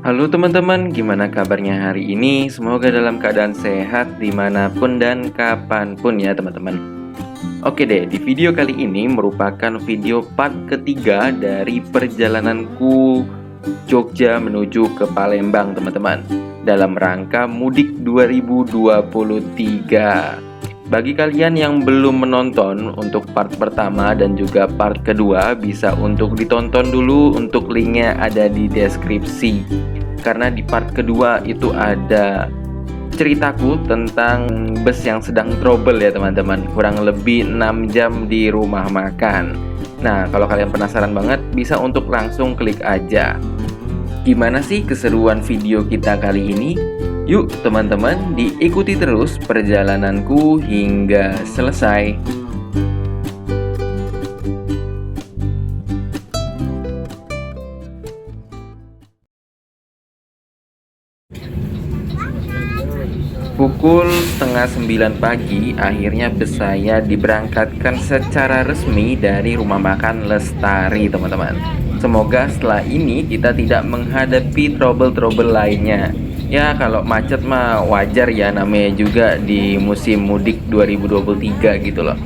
Halo teman-teman, gimana kabarnya hari ini? Semoga dalam keadaan sehat dimanapun dan kapanpun ya teman-teman. Oke deh, di video kali ini merupakan video part ketiga dari perjalananku Jogja menuju ke Palembang teman-teman, dalam rangka mudik 2023. Bagi kalian yang belum menonton untuk part pertama dan juga part kedua, bisa untuk ditonton dulu, untuk linknya ada di deskripsi. Karena di part kedua itu ada ceritaku tentang bus yang sedang trouble ya teman-teman, kurang lebih 6 jam di rumah makan. Nah, kalau kalian penasaran banget, bisa untuk langsung klik aja. Gimana sih keseruan video kita kali ini? Yuk teman-teman, diikuti terus perjalananku hingga selesai. Pukul setengah 9 pagi, akhirnya bus saya diberangkatkan secara resmi dari rumah makan Lestari, teman-teman. Semoga setelah ini kita tidak menghadapi trouble-trouble lainnya. Ya, kalau macet mah wajar ya, namanya juga di musim mudik 2023 gitu loh.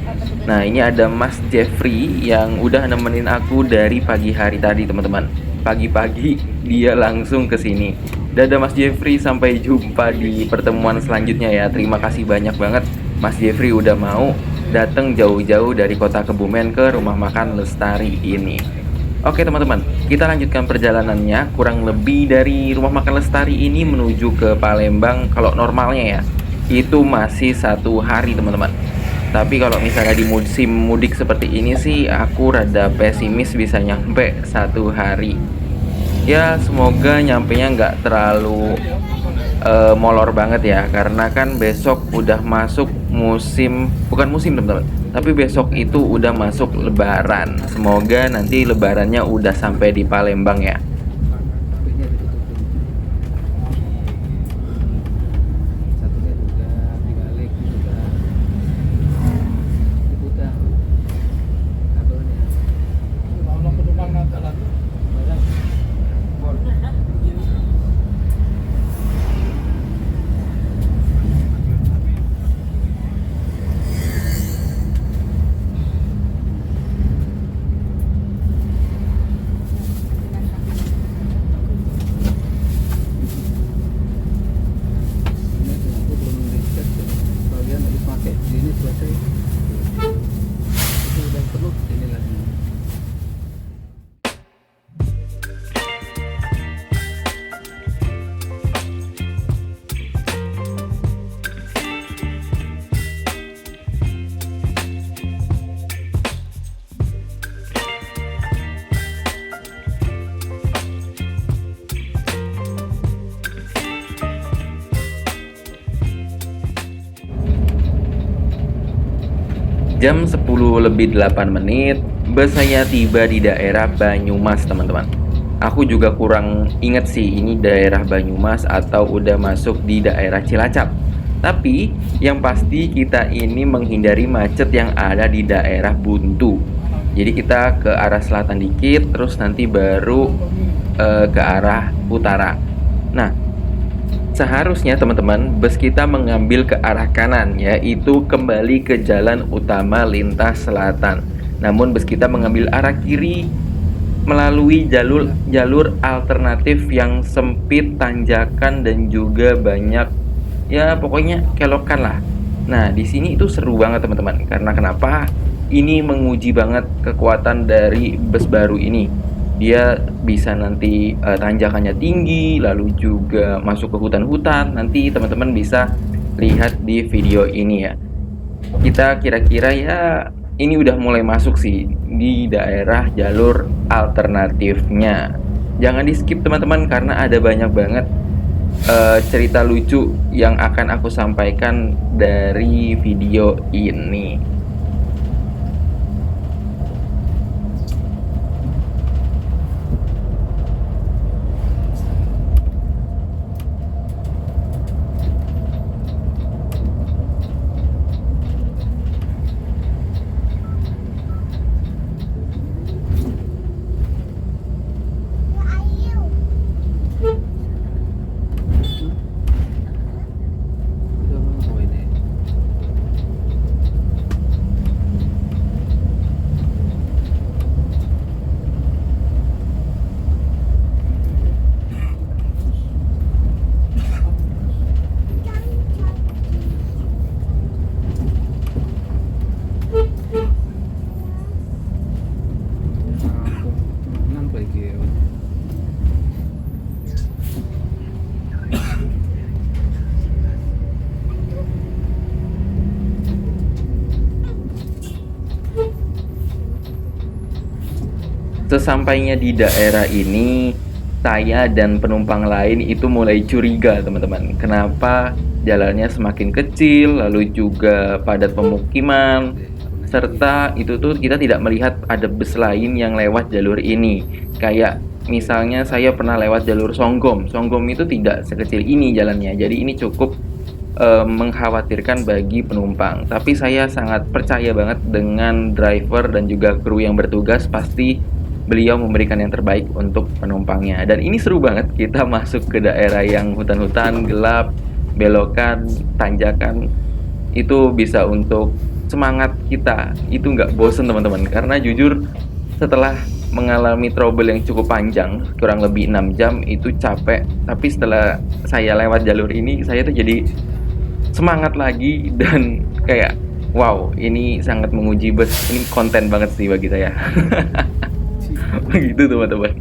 Nah, ini ada Mas Jeffrey yang udah nemenin aku dari pagi hari tadi, teman-teman. Pagi-pagi dia langsung ke sini. Dadah Mas Jeffrey, sampai jumpa di pertemuan selanjutnya ya. Terima kasih banyak banget Mas Jeffrey udah mau datang jauh-jauh dari kota Kebumen ke rumah makan Lestari ini. Oke teman-teman, kita lanjutkan perjalanannya. Kurang lebih dari rumah makan Lestari ini menuju ke Palembang, kalau normalnya ya, itu masih 1 hari teman-teman. Tapi kalau misalnya di musim mudik seperti ini sih, aku rada pesimis bisa nyampe 1 hari. Ya semoga nyampenya nggak terlalu molor banget ya, karena kan besok udah masuk musim, bukan musim teman-teman, tapi besok itu udah masuk lebaran. Semoga nanti lebarannya udah sampai di Palembang ya. Jam 10 lebih 8 menit, bus saya tiba di daerah Banyumas, teman-teman. Aku juga kurang inget sih ini daerah Banyumas atau udah masuk di daerah Cilacap. Tapi yang pasti kita ini menghindari macet yang ada di daerah Buntu. Jadi kita ke arah selatan dikit, terus nanti baru ke arah utara. Nah, seharusnya teman-teman bus kita mengambil ke arah kanan, yaitu kembali ke jalan utama lintas selatan. Namun bus kita mengambil arah kiri melalui jalur alternatif yang sempit, tanjakan, dan juga banyak ya pokoknya kelokan lah. Nah di sini itu seru banget teman-teman, karena kenapa? Ini menguji banget kekuatan dari bus baru ini. Dia bisa nanti tanjakannya tinggi, lalu juga masuk ke hutan-hutan. Nanti teman-teman bisa lihat di video ini ya. Kita kira-kira ya ini udah mulai masuk sih di daerah jalur alternatifnya. Jangan di skip teman-teman, karena ada banyak banget cerita lucu yang akan aku sampaikan dari video ini. Sesampainya di daerah ini, saya dan penumpang lain itu mulai curiga, teman-teman. Kenapa jalannya semakin kecil, lalu juga padat pemukiman, serta itu tuh kita tidak melihat ada bus lain yang lewat jalur ini. Kayak misalnya saya pernah lewat jalur Songgom. Songgom itu tidak sekecil ini jalannya. Jadi ini cukup mengkhawatirkan bagi penumpang. Tapi saya sangat percaya banget dengan driver dan juga kru yang bertugas, pasti beliau memberikan yang terbaik untuk penumpangnya. Dan ini seru banget, kita masuk ke daerah yang hutan-hutan, gelap, belokan, tanjakan. Itu bisa untuk semangat kita, itu nggak bosen teman-teman. Karena jujur setelah mengalami trouble yang cukup panjang, kurang lebih 6 jam, itu capek. Tapi setelah saya lewat jalur ini, saya tuh jadi semangat lagi dan kayak wow, ini sangat menguji bus. Ini konten banget sih bagi saya. Begitu teman-teman.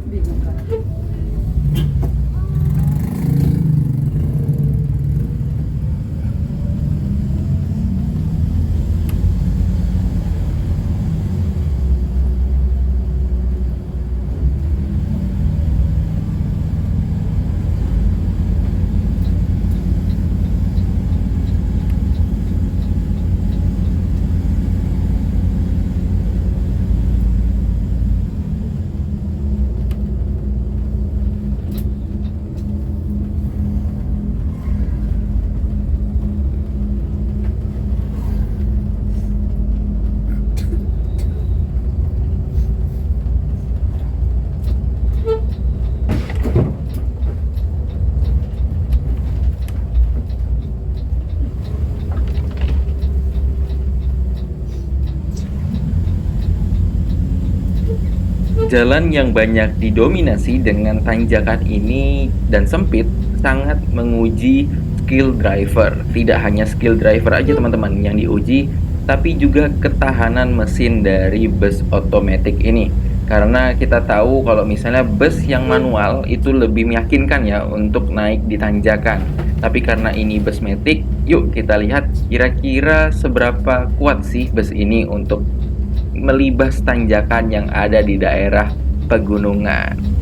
Jalan yang banyak didominasi dengan tanjakan ini dan sempit sangat menguji skill driver. Tidak hanya skill driver aja teman-teman yang diuji, tapi juga ketahanan mesin dari bus otomatis ini. Karena kita tahu kalau misalnya bus yang manual itu lebih meyakinkan ya untuk naik di tanjakan. Tapi karena ini bus matic, yuk kita lihat kira-kira seberapa kuat sih bus ini untuk melibas tanjakan yang ada di daerah pegunungan.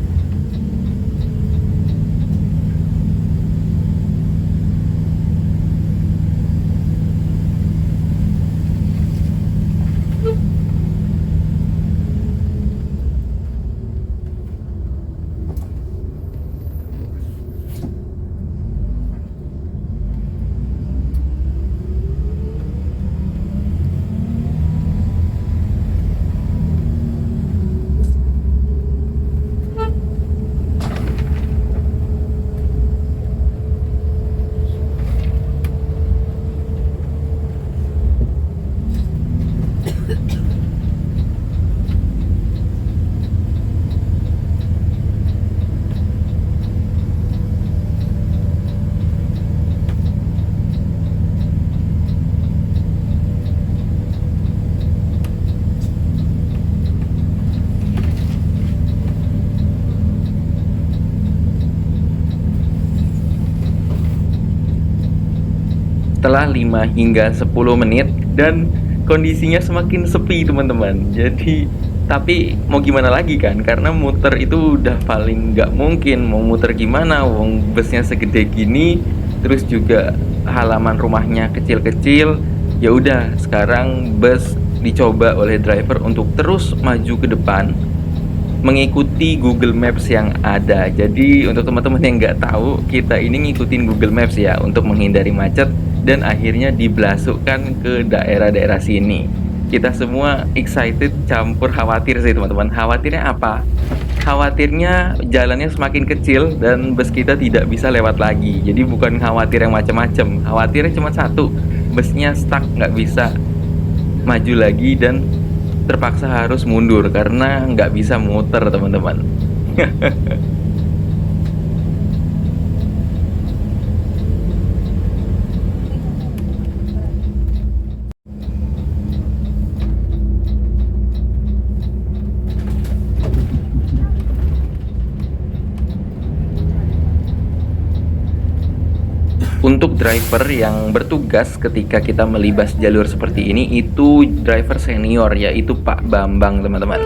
Setelah 5 hingga 10 menit dan kondisinya semakin sepi teman-teman. Jadi tapi mau gimana lagi kan, karena muter itu udah paling nggak mungkin. Mau muter gimana, wong busnya segede gini, terus juga halaman rumahnya kecil-kecil. Ya udah, sekarang bus dicoba oleh driver untuk terus maju ke depan mengikuti Google Maps yang ada. Jadi untuk teman-teman yang nggak tahu, kita ini ngikutin Google Maps ya untuk menghindari macet dan akhirnya diblasukkan ke daerah-daerah sini. Kita semua excited campur khawatir sih teman-teman. Khawatirnya apa? Khawatirnya jalannya semakin kecil dan bus kita tidak bisa lewat lagi. Jadi bukan khawatir yang macam-macam. Khawatirnya cuma satu, busnya stuck, nggak bisa maju lagi dan terpaksa harus mundur karena nggak bisa muter teman-teman. Untuk driver yang bertugas ketika kita melibas jalur seperti ini, itu driver senior, yaitu Pak Bambang teman-teman.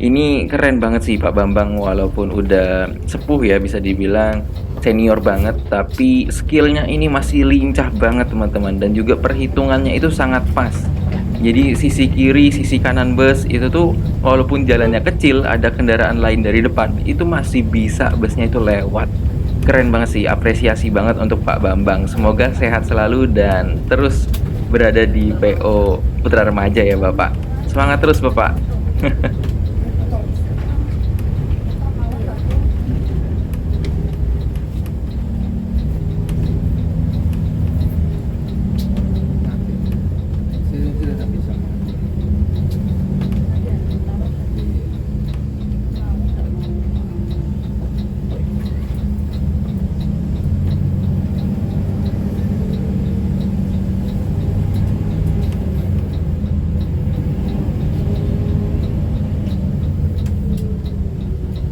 Ini keren banget sih Pak Bambang, walaupun udah sepuh ya bisa dibilang senior banget, tapi skillnya ini masih lincah banget teman-teman, dan juga perhitungannya itu sangat pas. Jadi sisi kiri, sisi kanan bus itu tuh walaupun jalannya kecil, ada kendaraan lain dari depan, itu masih bisa busnya itu lewat. Keren banget sih, apresiasi banget untuk Pak Bambang. Semoga sehat selalu dan terus berada di PO Putra Remaja ya Bapak. Semangat terus Bapak.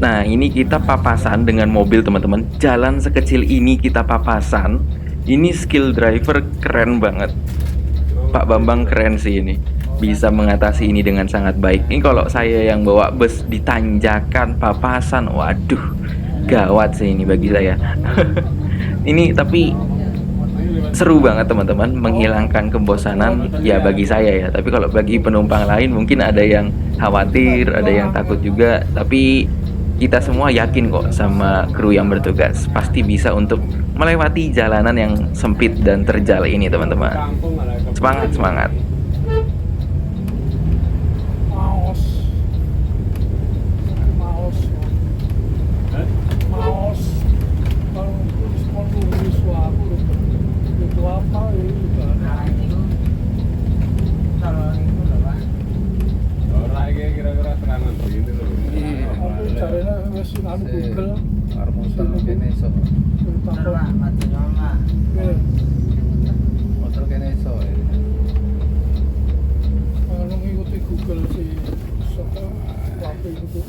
Nah, ini kita papasan dengan mobil teman-teman. Jalan sekecil ini kita papasan. Ini skill driver keren banget. Pak Bambang keren sih ini. Bisa mengatasi ini dengan sangat baik. Ini kalau saya yang bawa bus di tanjakan papasan, waduh, gawat sih ini bagi saya. Ini tapi seru banget teman-teman, menghilangkan kebosanan ya bagi saya ya. Tapi kalau bagi penumpang lain mungkin ada yang khawatir, ada yang takut juga. Tapi kita semua yakin kok sama kru yang bertugas pasti bisa untuk melewati jalanan yang sempit dan terjal ini teman-teman. Semangat, semangat. Maos, maos, maos. Kalau nulis suatu itu apa itu kan? Kira-kira terangan begini loh. Aku caranya wes anu Google. Motor kene iso. Motor kene iso. Kalau ngikuti Google sih, soalnya waktu itu.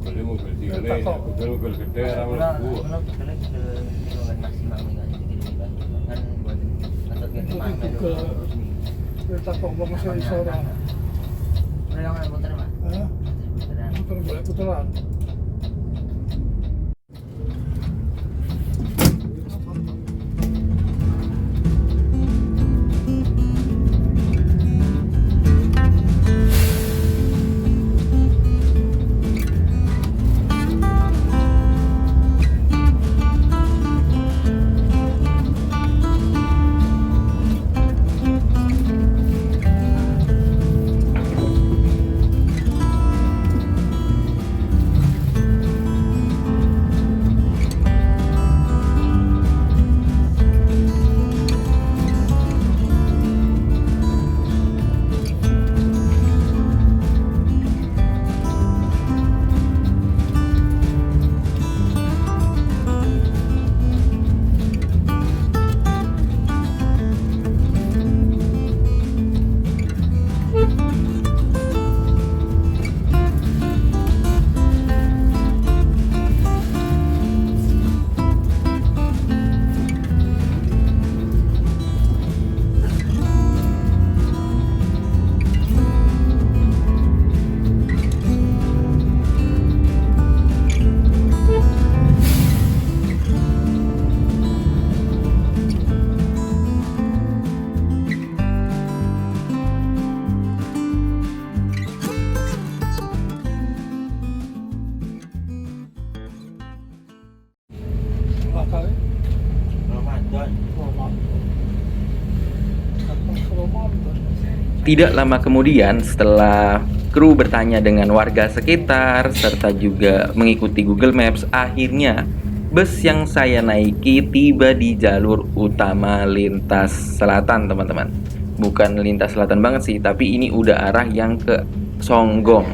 Beli mobil cilik, mobil gede ora mlebu. Ngikuti Google. Kita ngomong saya iso ora. Puter boleh puteran. Bakal Ramadan. Ramadan. Tidak lama kemudian, setelah kru bertanya dengan warga sekitar serta juga mengikuti Google Maps, akhirnya bus yang saya naiki tiba di jalur utama lintas selatan, teman-teman. Bukan lintas selatan banget sih, tapi ini udah arah yang ke Songgom.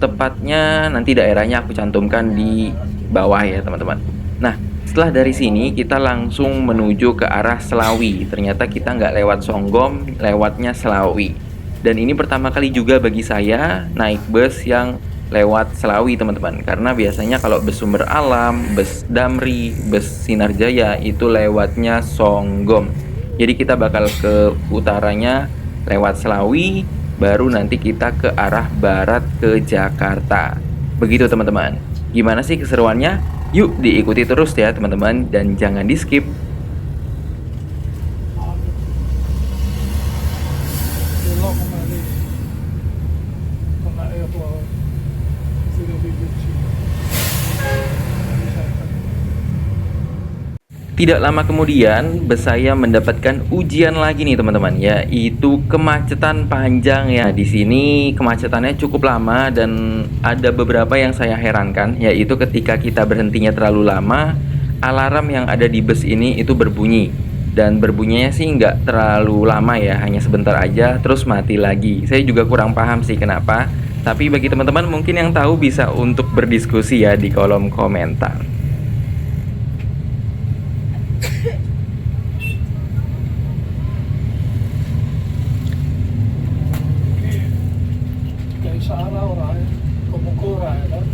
Tepatnya nanti daerahnya aku cantumkan di bawah ya, teman-teman. Nah, setelah dari sini kita langsung menuju ke arah Selawi. Ternyata kita nggak lewat Songgom, lewatnya Selawi. Dan ini pertama kali juga bagi saya naik bus yang lewat Selawi, teman-teman. Karena biasanya kalau bus Sumber Alam, bus Damri, bus Sinar Jaya itu lewatnya Songgom. Jadi kita bakal ke utaranya lewat Selawi, baru nanti kita ke arah barat ke Jakarta. Begitu teman-teman. Gimana sih keseruannya? Yuk diikuti terus ya teman-teman, dan jangan di skip. belok kembali kena airport sudah dibenci. Tidak lama kemudian, bus saya mendapatkan ujian lagi nih teman-teman, yaitu kemacetan panjang ya. Di sini kemacetannya cukup lama dan ada beberapa yang saya herankan, yaitu ketika kita berhentinya terlalu lama, alarm yang ada di bus ini itu berbunyi. Dan berbunyinya sih nggak terlalu lama ya, hanya sebentar aja terus mati lagi. Saya juga kurang paham sih kenapa. Tapi bagi teman-teman mungkin yang tahu bisa untuk berdiskusi ya di kolom komentar. Kayak searah orang kumukura ya kan.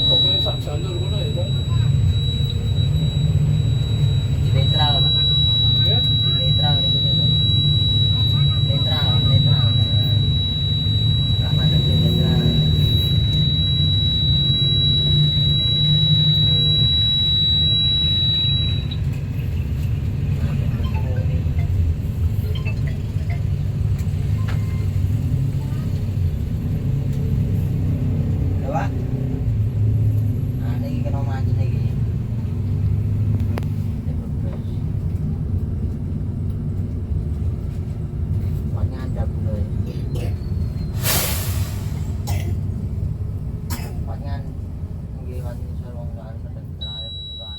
Kok boleh jalur mana ya kan? Netral, Pak. Ya, Netral nih gitu. Netral, netral. Enggak mandek netral. Coba. Nah, ini kena macet lagi. Pokoknya ada boleh. Pokoknya ngiwan sarung dan terakhir itu kan.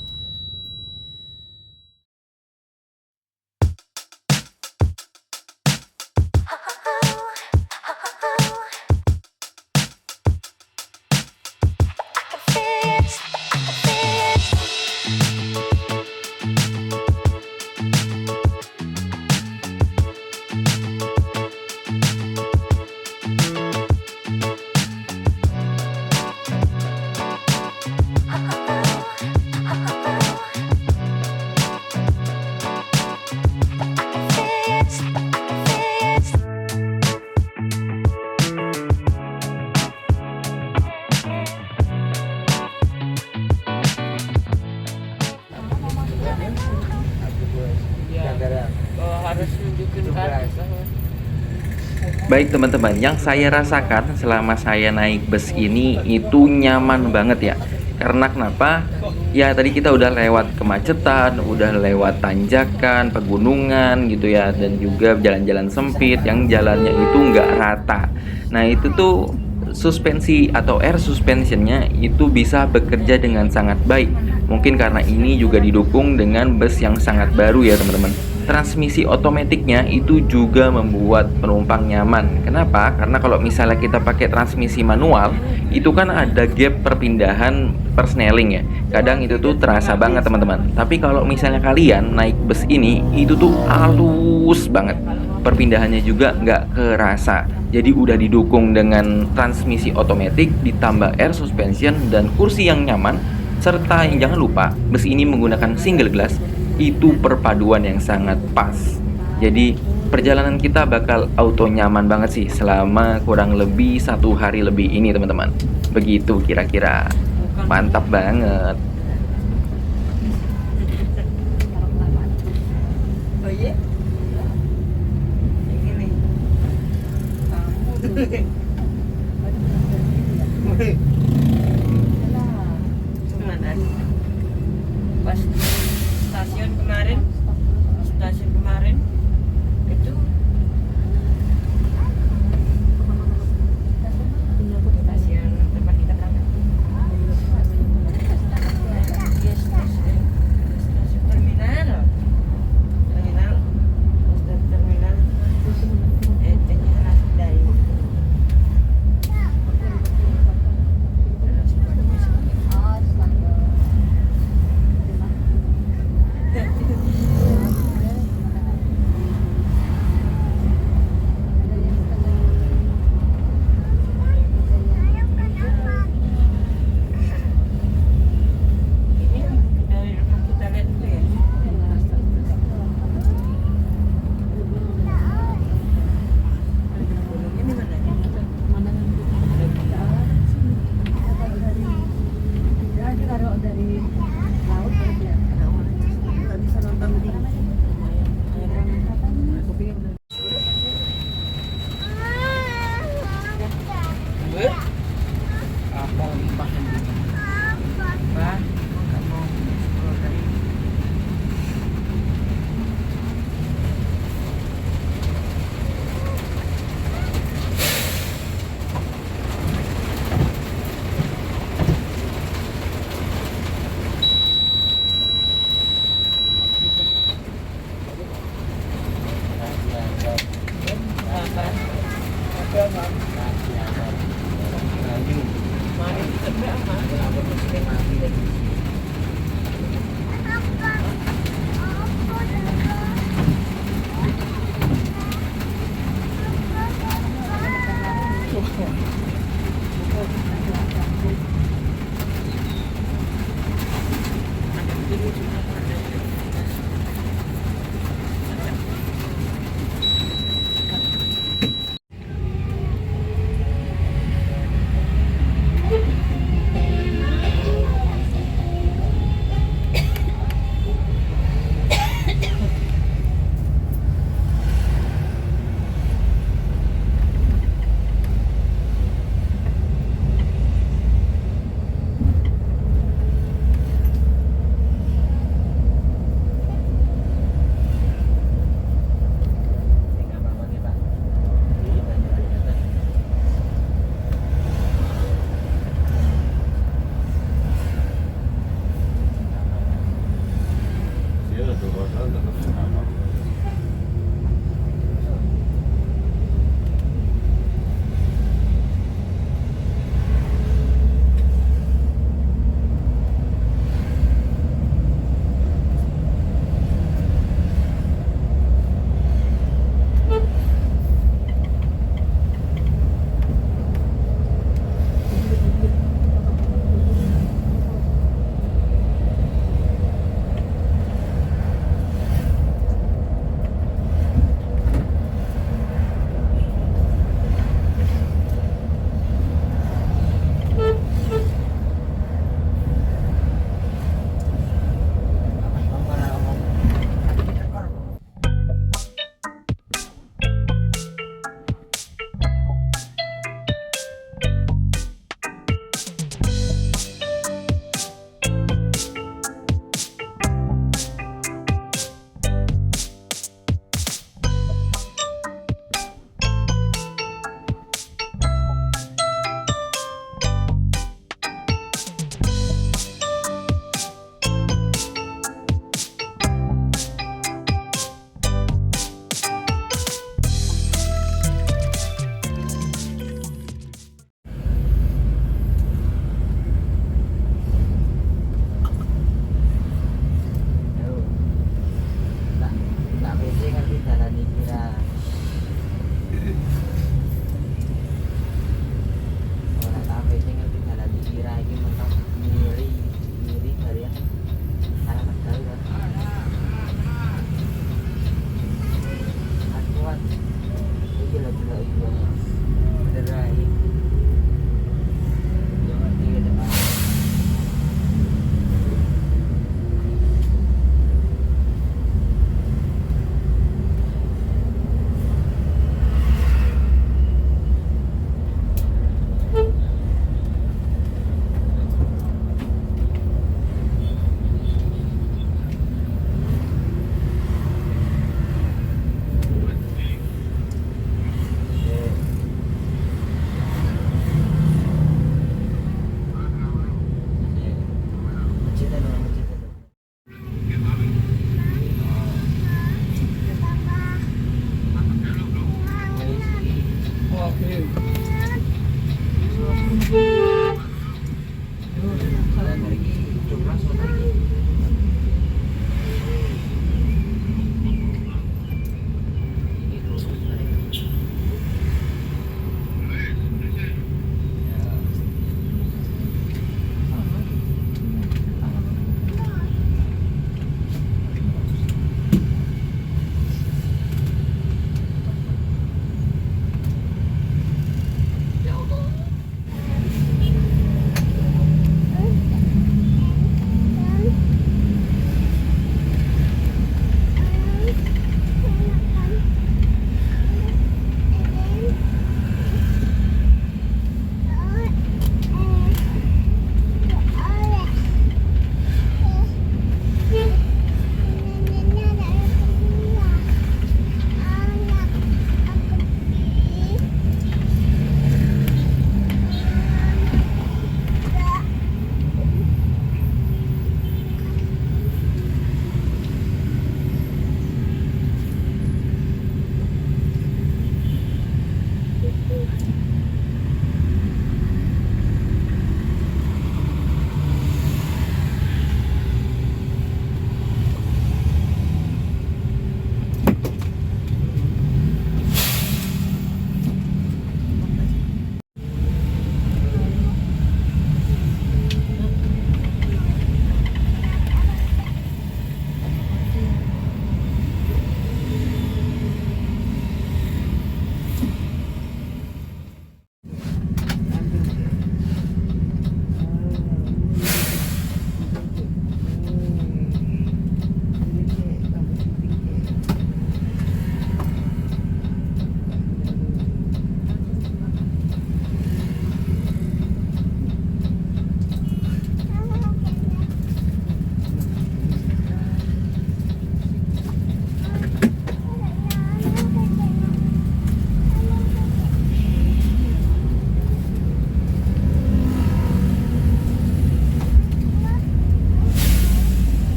Harus nunjukin kan. Baik teman-teman, yang saya rasakan selama saya naik bus ini itu nyaman banget ya. Karena kenapa? Ya tadi kita udah lewat kemacetan, udah lewat tanjakan, pegunungan gitu ya, dan juga jalan-jalan sempit yang jalannya itu nggak rata. Nah itu tuh suspensi atau air suspensionnya itu bisa bekerja dengan sangat baik. Mungkin karena ini juga didukung dengan bus yang sangat baru ya teman-teman. Transmisi otomatiknya itu juga membuat penumpang nyaman. Kenapa? Karena kalau misalnya kita pakai transmisi manual, itu kan ada gap perpindahan persneling ya. Kadang itu tuh terasa banget teman-teman. Tapi kalau misalnya kalian naik bus ini, itu tuh halus banget. Perpindahannya juga nggak kerasa. Jadi udah didukung dengan transmisi otomatis ditambah air suspension dan kursi yang nyaman. Serta yang jangan lupa, bus ini menggunakan single glass. Itu perpaduan yang sangat pas. Jadi perjalanan kita bakal auto nyaman banget sih selama kurang lebih 1 hari lebih ini teman-teman. Begitu kira-kira. Mantap banget. Oh iya? Yang ini. Gimana? Pas stasiun kemarin itu stasiun tempat kita berangkat. Stasiun terminal. Terminal. Terminal. Terminal.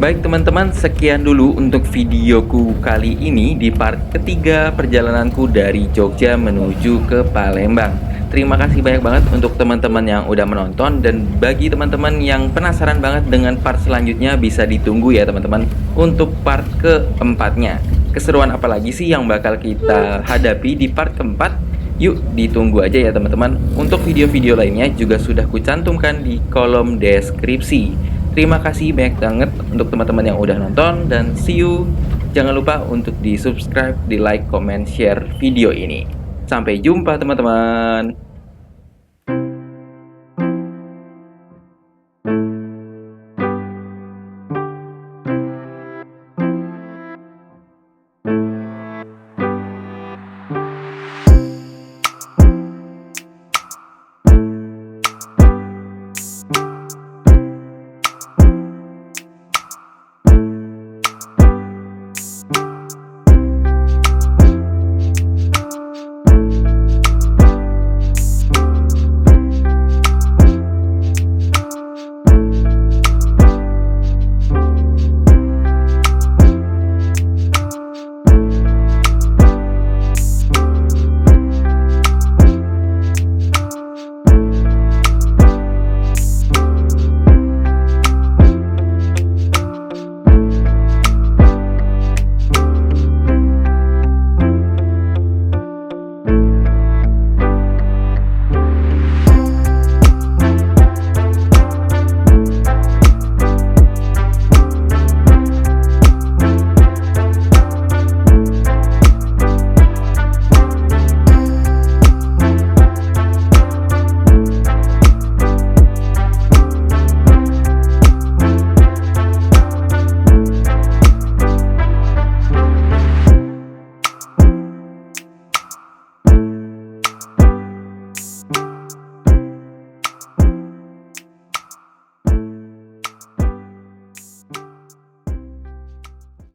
Baik teman-teman, sekian dulu untuk videoku kali ini di part ketiga perjalananku dari Jogja menuju ke Palembang. Terima kasih banyak banget untuk teman-teman yang udah menonton, dan bagi teman-teman yang penasaran banget dengan part selanjutnya bisa ditunggu ya teman-teman untuk part keempatnya. Keseruan apa lagi sih yang bakal kita hadapi di part keempat? Yuk ditunggu aja ya teman-teman. Untuk video-video lainnya juga sudah kucantumkan di kolom deskripsi. Terima kasih banyak banget untuk teman-teman yang udah nonton, dan see you. Jangan lupa untuk di subscribe, di like, comment, share video ini. Sampai jumpa teman-teman.